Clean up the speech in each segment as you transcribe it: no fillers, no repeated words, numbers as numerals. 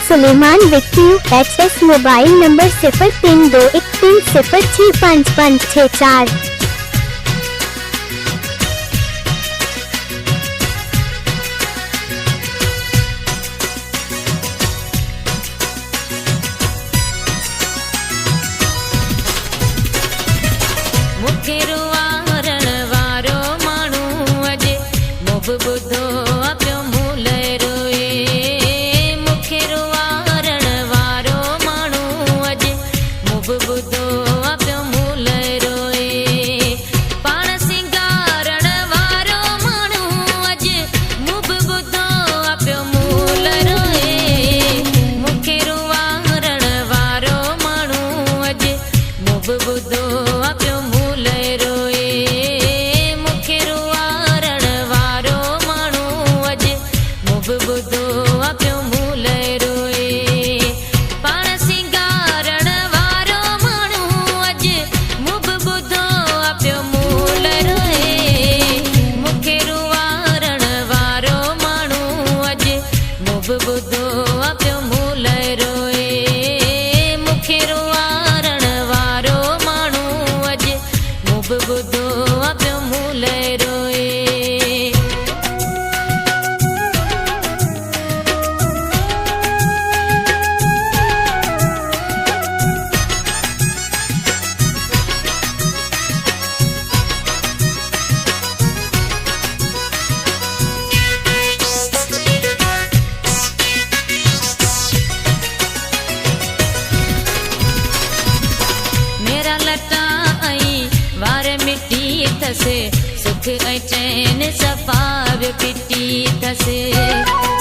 Suleman VQ access mobile number 032130655564।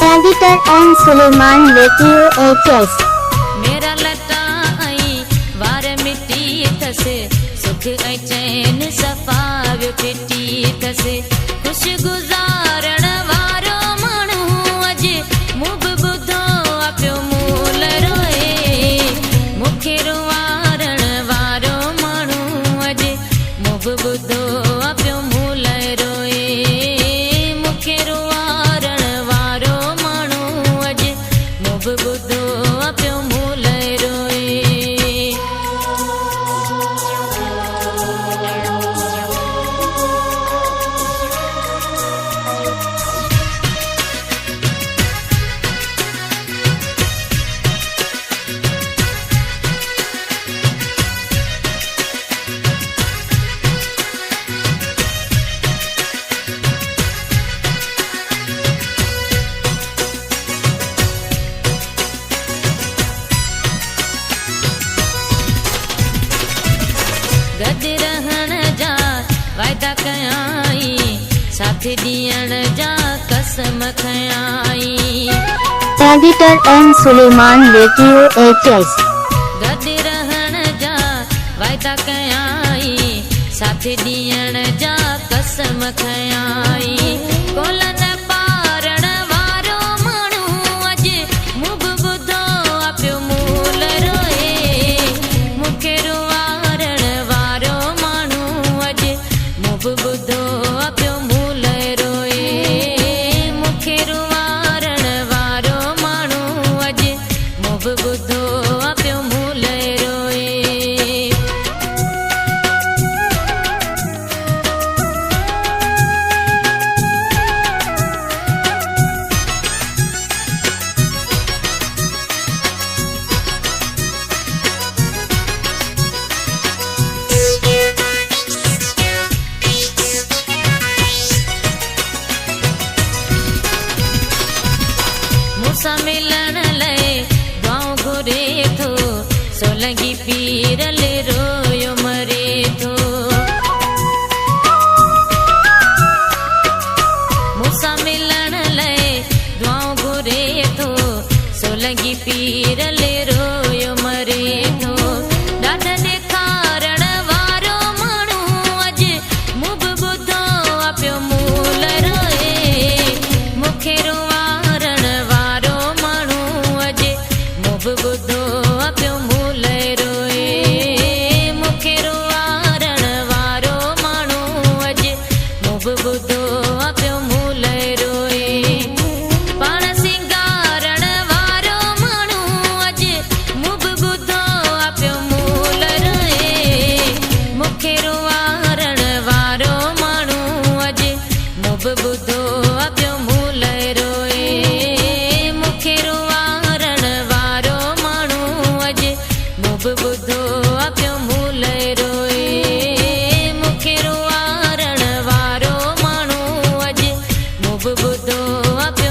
Editor and Suleman VQ access. मेरा लटा आई वार मिट्टी थसे सुख ऐं चैन सफ़ा वियो फिटी थसे खुश गुज़ारण वारो माण्हू अॼु मूं बि ॿुधो आहे पियो मूल रोए मूंखे रुवारण वारो माण्हू अॼु मूं बि ॿुधो आहे पियो मूल रोए मूंखे रुवारण वारो माण्हू अॼु मूं बि ॿुधो आहे पियो मूल रोए। गॾु रहण जा वाइदा कयाई साथ ॾियण जा कसम खयाई editor and Suleman VQ access. गॾु रहण जा वाइदा कयाई साथ ॾियण जा कसम खयाई कोलन पारण वारो माण्हू अॼु मूं बि ॿुधो आहे पियो मूल रोए मूंखे रुवारण वारो माण्हू अॼु मूं बि ॿुधो आहे पियो मूल रोए मूंखे रुवारण वारो माण्हू अॼु मूं बि ॿुधो आहे पियो मूल रोए। मूंसां मिलण लाइ दुआऊं घुरे थो सोलंगी पीरल रोयो मरे थो मूंसां मिलण लाइ दुआऊं घुरे थो सोलंगी पीरल रोयो मरे थो ॾाढ ॾेखारण वारो माण्हू अॼु मूं बि ॿुधो आहे पियो मूल रोए मूंखे रुवारण वारो माण्हू अॼु मूं बि ॿुधो आहे पियो मूल रोए मूंखे ॿुधो पियो